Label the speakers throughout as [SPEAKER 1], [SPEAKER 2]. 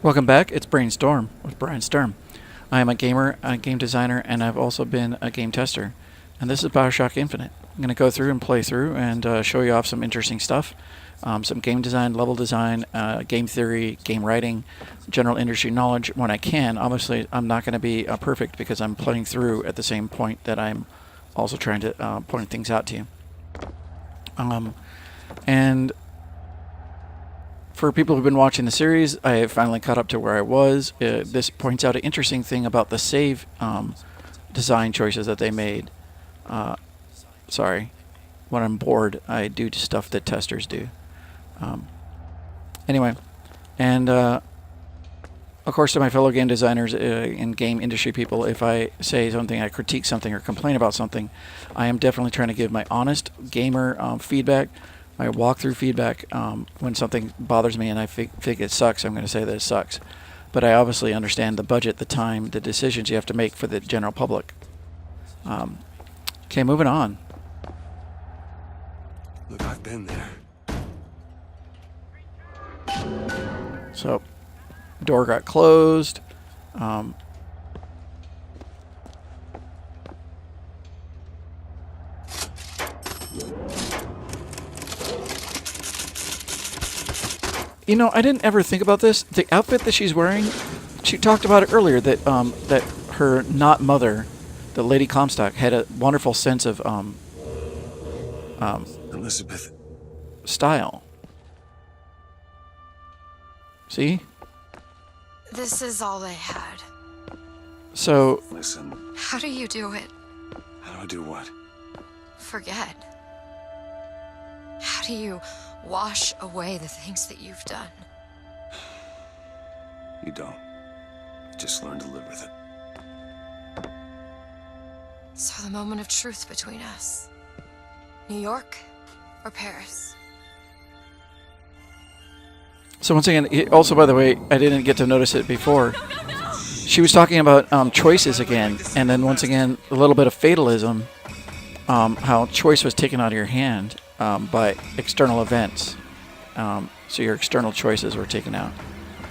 [SPEAKER 1] Welcome back. It's BrainStorm with Brian Sturm. I am a gamer, a game designer, and I've also been a game tester. And this is Bioshock Infinite. I'm going to go through and play through and show you off some interesting stuff. Some game design, level design, game theory, game writing, general industry knowledge when I can. Obviously, I'm not going to be perfect because I'm playing through at the same point that I'm also trying to point things out to you. And for people who've been watching the series, I have finally caught up to where I was. This points out an interesting thing about the save design choices that they made. Sorry, when I'm bored, I do stuff that testers do. Anyway, and of course to my fellow game designers and game industry people, if I say something, I critique something or complain about something, I am definitely trying to give my honest gamer feedback, my walkthrough feedback. When something bothers me and I think it sucks, I'm going to say that it sucks. But I obviously understand the budget, the time, the decisions you have to make for the general public. Okay, moving on.
[SPEAKER 2] Look, I've been there.
[SPEAKER 1] So, door got closed. You know, I didn't ever think about this. The outfit that she's wearing, she talked about it earlier, that that her not mother, the Lady Comstock, had a wonderful sense of
[SPEAKER 2] Elizabeth.
[SPEAKER 1] style. See?
[SPEAKER 3] This is all they had.
[SPEAKER 1] So,
[SPEAKER 2] Listen,
[SPEAKER 3] How do you do it?
[SPEAKER 2] how do I do what?
[SPEAKER 3] Forget. How do you wash away the things that you've done?
[SPEAKER 2] You don't. You just learn to live with it.
[SPEAKER 3] So the moment of truth between us. New York or Paris?
[SPEAKER 1] so once again, also by the way, I didn't get to notice it before. She was talking about choices again, and then once again, a little bit of fatalism, how choice was taken out of your hand by external events. So your external choices were taken out.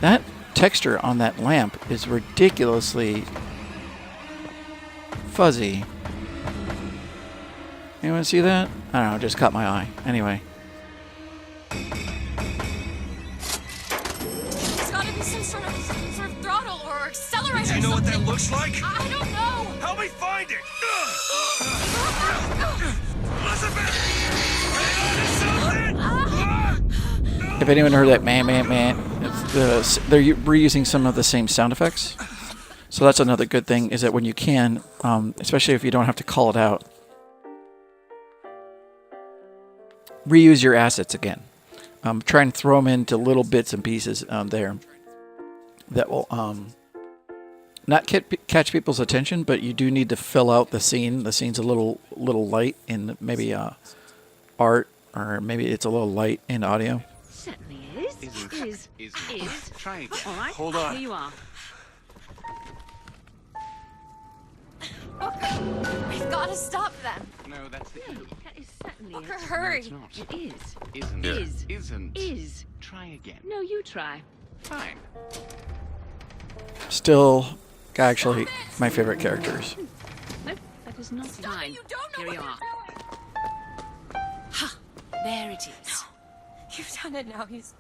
[SPEAKER 1] That texture on that lamp is ridiculously fuzzy. Anyone see that? I don't know, it just caught my eye. Anyway.
[SPEAKER 3] There's gotta be some sort of throttle or accelerator.
[SPEAKER 2] Do you know what that looks like?
[SPEAKER 3] I don't know.
[SPEAKER 2] Help me find it! Elizabeth! Hang on to something!
[SPEAKER 1] If anyone heard that man, they're reusing some of the same sound effects. So that's another good thing, is that when you can, especially if you don't have to call it out, reuse your assets again. Try and throw them into little bits and pieces there that will not catch people's attention, but you do need to fill out the scene. The scene's a little light in maybe art, or maybe it's a little light in audio.
[SPEAKER 4] Certainly is. Is.
[SPEAKER 5] Try again.
[SPEAKER 4] All right.
[SPEAKER 2] Hold on.
[SPEAKER 4] Here you are.
[SPEAKER 3] We've gotta stop them.
[SPEAKER 5] No, that's the E.
[SPEAKER 4] That is certainly
[SPEAKER 3] Booker,
[SPEAKER 4] it.
[SPEAKER 3] hurry.
[SPEAKER 5] It's not.
[SPEAKER 4] It is.
[SPEAKER 5] Isn't.
[SPEAKER 4] Is.
[SPEAKER 5] Isn't.
[SPEAKER 4] Is.
[SPEAKER 5] Try again.
[SPEAKER 4] No, you try.
[SPEAKER 5] Fine.
[SPEAKER 1] Still, actually, my favorite characters.
[SPEAKER 4] No, that is not mine.
[SPEAKER 3] You don't know
[SPEAKER 4] Here we
[SPEAKER 3] what
[SPEAKER 4] are.
[SPEAKER 3] you're doing.
[SPEAKER 4] Ha! There it is.
[SPEAKER 3] You've done it now. He's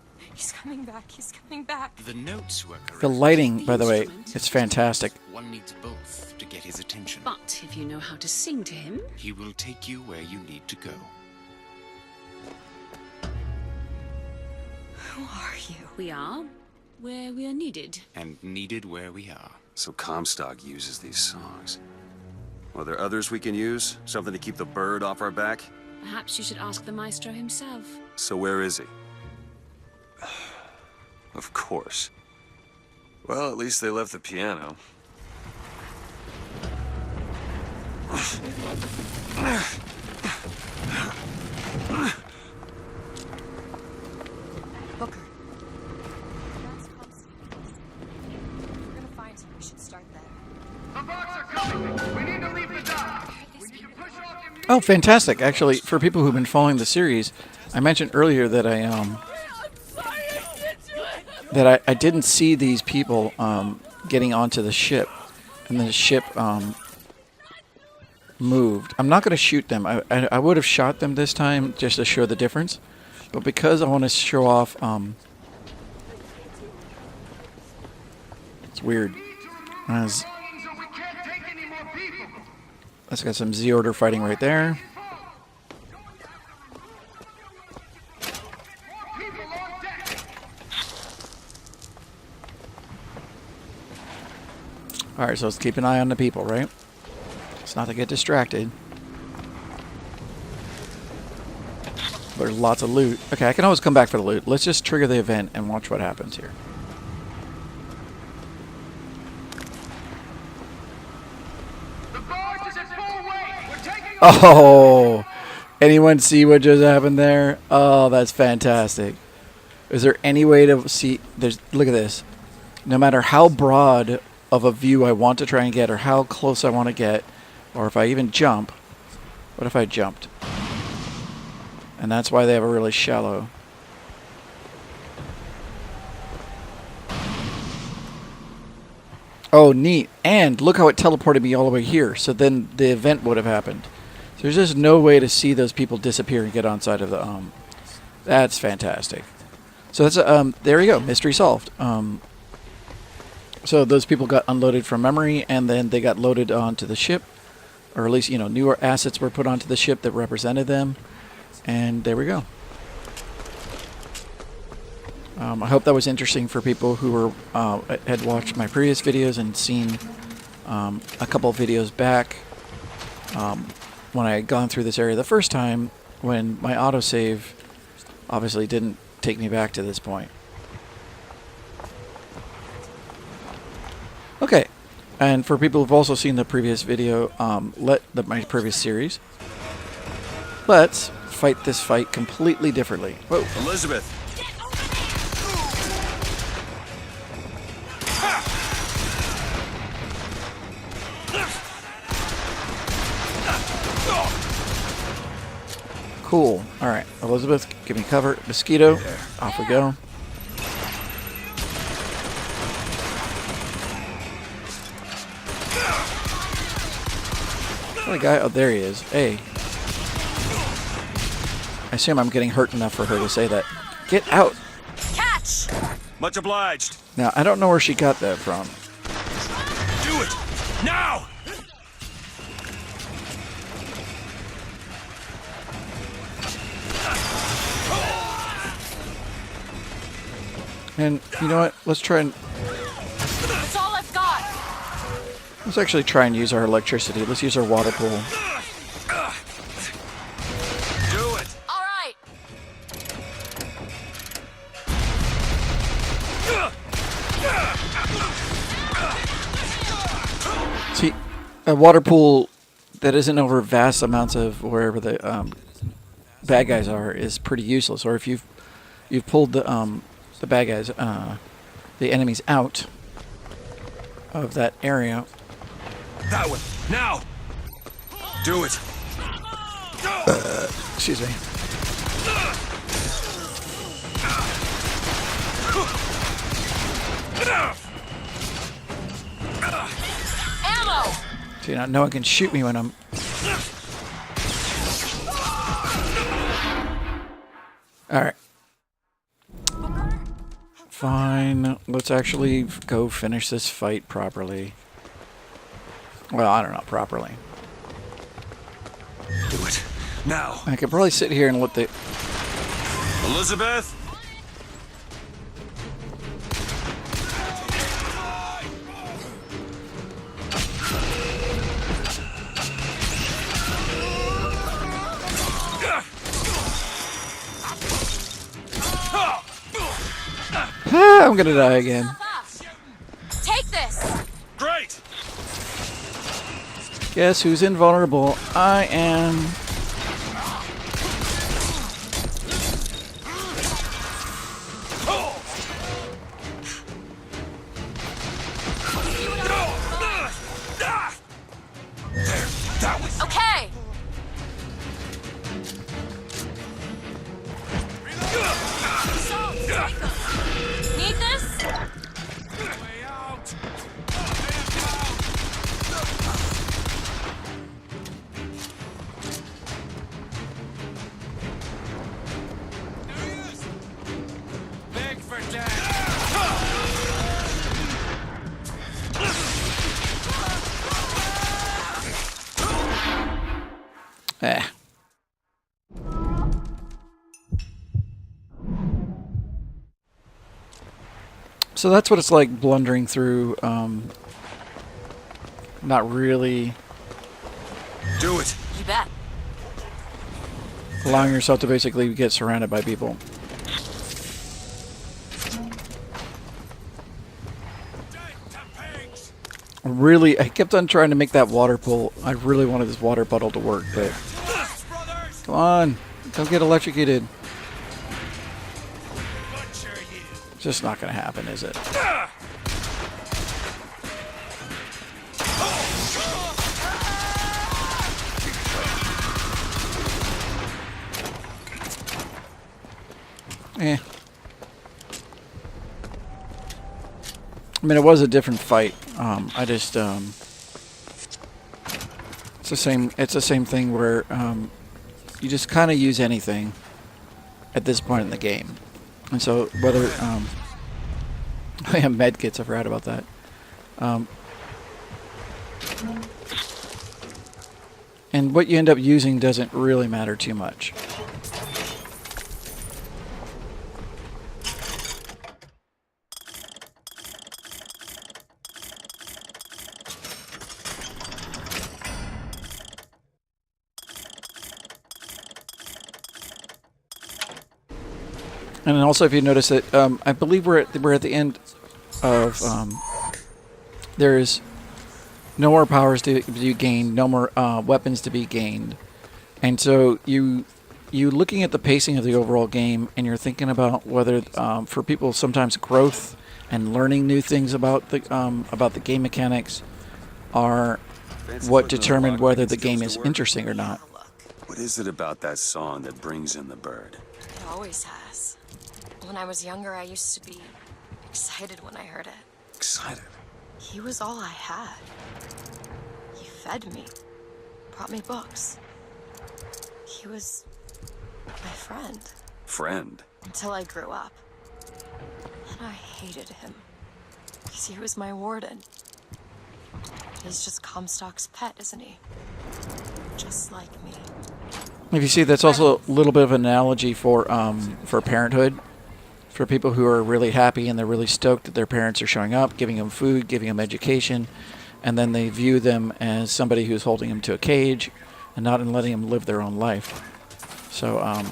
[SPEAKER 3] coming back. He's coming back.
[SPEAKER 5] The notes were correct.
[SPEAKER 1] The lighting, by the way, it's fantastic.
[SPEAKER 5] One needs both to get his attention.
[SPEAKER 4] But if you know how to sing to him,
[SPEAKER 5] He will take you where you need to go.
[SPEAKER 3] Who are you?
[SPEAKER 4] we are where we are needed.
[SPEAKER 5] And needed where we are.
[SPEAKER 2] So Comstock uses these songs. Are there others we can use? Something to keep the bird off our back?
[SPEAKER 4] Perhaps you should ask the maestro himself.
[SPEAKER 2] So where is he? Of course. Well, at least they left the piano.
[SPEAKER 3] Booker. That's Comstock. We're gonna find him. We should start there.
[SPEAKER 6] The bots are coming. We need to leave the dock. We need to push off the
[SPEAKER 1] Oh, fantastic. Actually, for people who've been following the series, I mentioned earlier that I that I didn't see these people getting onto the ship, and the ship moved. I'm not going to shoot them. I would have shot them this time just to show the difference, but because I want to show off, it's weird. Let's got some Z Order fighting right there. Alright, so let's keep an eye on the people, right? It's not to get distracted. There's lots of loot. Okay, I can always come back for the loot. Let's just trigger the event and watch what happens here.
[SPEAKER 6] The barge is at full weight. We're taking
[SPEAKER 1] Oh! Anyone see what just happened there? Oh, that's fantastic. Is there any way to see... Look at this. No matter how broad of a view I want to try and get, or how close I want to get, or if I even jump. What if I jumped? And that's why they have a really shallow. Oh, neat. And look how it teleported me all the way here. So then the event would have happened. So there's just no way to see those people disappear and get on side of the... That's fantastic. So that's there you go. Mystery solved. So those people got unloaded from memory, and then they got loaded onto the ship. Or at least, you know, newer assets were put onto the ship that represented them. And there we go. I hope that was interesting for people who were had watched my previous videos and seen a couple of videos back when I had gone through this area the first time, when my autosave obviously didn't take me back to this point. Okay, and for people who've also seen the previous video, my previous series, let's fight this fight completely differently. Whoa.
[SPEAKER 2] Elizabeth!
[SPEAKER 1] Cool. Alright, Elizabeth, give me cover. Mosquito, off we go. The guy, oh, there he is. Hey. I assume I'm getting hurt enough for her to say that. Get out!
[SPEAKER 3] Catch!
[SPEAKER 2] Much obliged.
[SPEAKER 1] Now, I don't know where she got that from.
[SPEAKER 2] Do it! Now!
[SPEAKER 1] And, you know what? Let's try and...
[SPEAKER 3] That's all I've got.
[SPEAKER 1] Let's actually try and use our electricity. Let's use our water pool.
[SPEAKER 2] Do it!
[SPEAKER 3] All right.
[SPEAKER 1] See, a water pool that isn't over vast amounts of wherever the bad guys are is pretty useless. Or if you've pulled the bad guys, the enemies out of that area.
[SPEAKER 2] That one! Now! Do it!
[SPEAKER 1] Excuse me.
[SPEAKER 3] Ammo!
[SPEAKER 1] See, now no one can shoot me when I'm... Alright. Fine. Let's actually go finish this fight properly. Well, I don't know, properly.
[SPEAKER 2] Do it! Now!
[SPEAKER 1] I could probably sit here and let the...
[SPEAKER 2] Elizabeth!
[SPEAKER 1] Ah, I'm gonna die again.
[SPEAKER 3] Take this!
[SPEAKER 2] Great!
[SPEAKER 1] Guess who's invulnerable? I am.
[SPEAKER 2] There! That one!
[SPEAKER 3] Okay! Need this?
[SPEAKER 1] Eh. So that's what it's like blundering through, not really
[SPEAKER 2] Do it.
[SPEAKER 3] You bet.
[SPEAKER 1] allowing yourself to basically get surrounded by people. Really, I kept on trying to make that water pool. I really wanted this water puddle to work, but come on, don't get electrocuted. It's just not going to happen, is it? Eh. I mean, it was a different fight. I just, it's the same. It's the same thing where you just kind of use anything at this point in the game, and so whether I have med kits. I forgot about that. And what you end up using doesn't really matter too much. And also, if you notice that, I believe we're at the end of there's no more powers to be gained, no more weapons to be gained, and so you looking at the pacing of the overall game, and you're thinking about whether for people sometimes growth and learning new things about the game mechanics are what determine whether the game is interesting or not.
[SPEAKER 2] What is it about that song that brings in the bird?
[SPEAKER 3] It always has. When I was younger, I used to be excited when I heard it.
[SPEAKER 2] Excited.
[SPEAKER 3] He was all I had. He fed me, brought me books. He was my friend.
[SPEAKER 2] Friend?
[SPEAKER 3] Until I grew up. And I hated him. Because he was my warden. He's just Comstock's pet, isn't he? Just like me.
[SPEAKER 1] If you see, that's also a little bit of an analogy for parenthood. For people who are really happy and they're really stoked that their parents are showing up, giving them food, giving them education, and then they view them as somebody who's holding them to a cage and not in letting them live their own life. So, a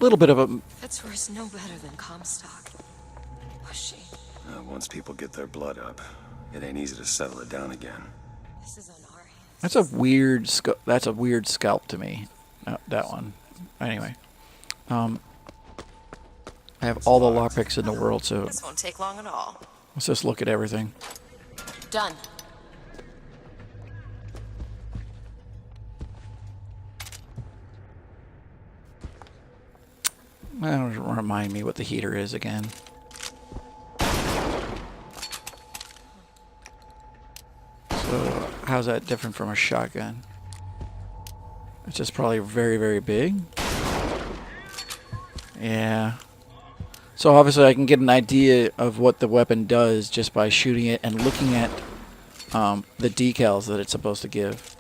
[SPEAKER 1] little bit of a...
[SPEAKER 3] Fitzroy's no better than Comstock. Was she?
[SPEAKER 2] Once people get their blood up, it ain't easy to settle it down again.
[SPEAKER 3] This is on our hands.
[SPEAKER 1] That's a weird scalp to me, that one. Anyway. I have all the lockpicks in the world, so
[SPEAKER 3] This won't take long at all.
[SPEAKER 1] let's just look at everything.
[SPEAKER 3] Done.
[SPEAKER 1] Remind me what the heater is again. So, how's that different from a shotgun? It's just probably very, very big. Yeah. So obviously I can get an idea of what the weapon does just by shooting it and looking at the decals that it's supposed to give.